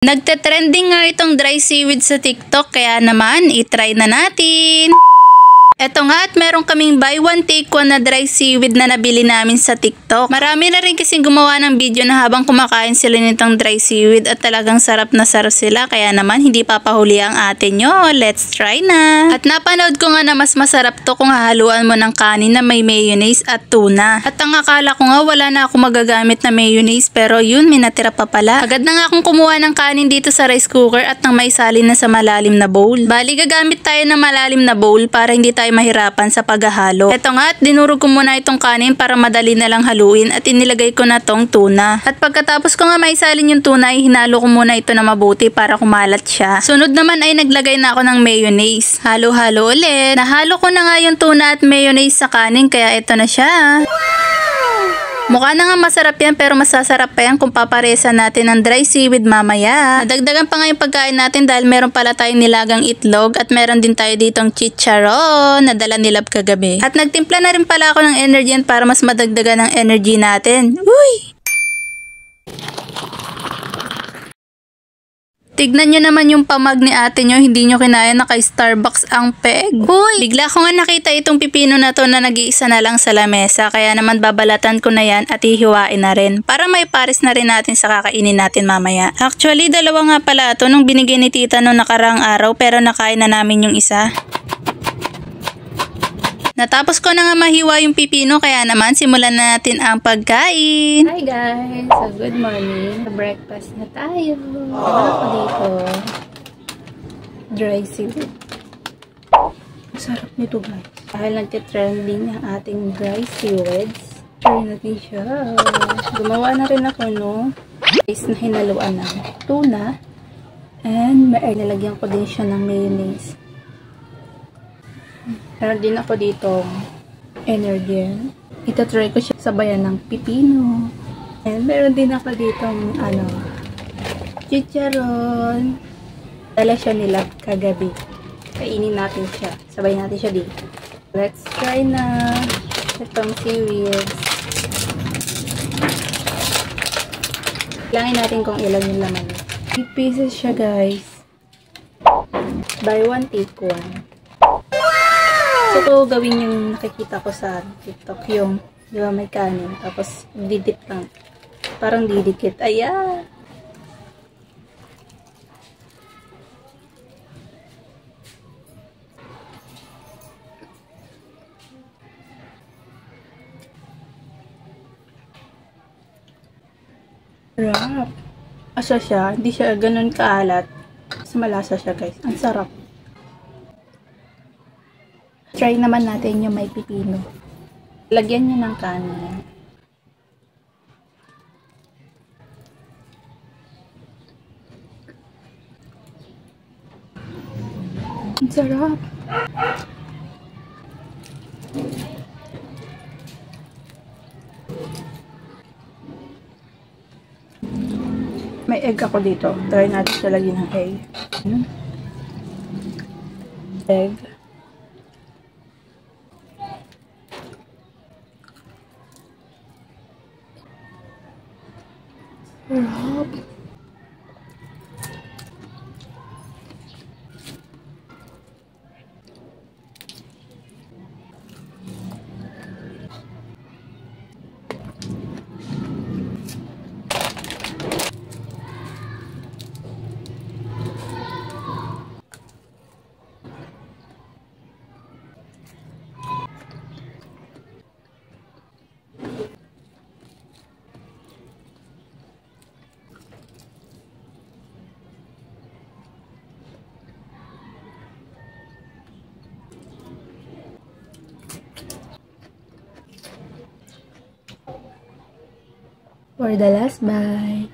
Nagte-trending nga itong dry seaweed sa TikTok, kaya naman itry na natin. Eto nga at meron kaming buy one take one na dry seaweed na nabili namin sa TikTok. Marami na rin kasing gumawa ng video na habang kumakain sila nitong dry seaweed at talagang sarap na sarap sila. Kaya naman hindi papahuli ang ate nyo. Let's try na! At napanood ko nga na mas masarap to kung hahaluan mo ng kanin na may mayonnaise at tuna. At ang akala ko nga wala na ako magagamit na mayonnaise, pero yun, may natira pa pala. Agad na nga akong kumuha ng kanin dito sa rice cooker at nang may salin na sa malalim na bowl. Bali gagamit tayo ng malalim na bowl para hindi tayo mahirapan sa paghahalo. Eto nga at dinurog ko muna itong kanin para madali na lang haluin at inilagay ko na tong tuna. At pagkatapos ko nga maisalin yung tuna ay hinalo ko muna ito na mabuti para kumalat siya. Sunod naman ay naglagay na ako ng mayonnaise. Halo-halo ulit. Nahalo ko na nga yung tuna at mayonnaise sa kanin kaya ito na siya. Mukha na nga masarap yan pero masasarap pa yan kung paparesa natin ng dry seaweed mamaya. Nadagdagan pa nga yung pagkain natin dahil meron pala tayong nilagang itlog at meron din tayo ditong chicharon na dala ni Love kagabi. At nagtimpla na rin pala ako ng energy para mas madagdagan ng energy natin. Uy! Tignan nyo naman yung pamag ni ate nyo, hindi nyo kinaya naka-Starbucks ang peg. Uy! Bigla ko nga nakita itong pipino na to na nag-iisa na lang sa lamesa, kaya naman babalatan ko na yan at hihiwain na rin para may pares na rin natin sa kakainin natin mamaya. Actually, dalawa nga pala ito nung binigay ni tita nung nakarang araw pero nakain na namin yung isa. Natapos ko na nga mahiwa yung pipino kaya naman simulan na natin ang pagkain. Hi guys! So good morning. Breakfast na tayo. Wala ko dito. Dry seaweed. Masarap nito guys. Dahil nagtitrending ang ating dry seaweeds. Try natin siya. Gumawa na rin ako no. Guys na hinaluan ng tuna. And nilagyan ko din siya ng mayonnaise. Meron din ako dito energy. Itatry ko siya sabayan ng pipino. And meron din ako dito chicharon. Dala siya nila kagabi. Kainin natin siya. Sabayan natin siya dito. Let's try na itong seaweed. Langin natin kung ilan yung laman. 8 pieces siya guys. Buy one take one. So, ito gawin yung nakikita ko sa TikTok, yung, di ba may kanin, tapos didip lang. Parang didikit. Ayan! Sarap! Asa siya, hindi siya ganun kaalat. Mas malasa siya guys. Ang sarap. Try naman natin yung may pipino. Lagyan nyo ng kanin. Ang sarap. May egg ako dito. Try natin siya lagyan ng egg. Egg. Sarap. For the last bite.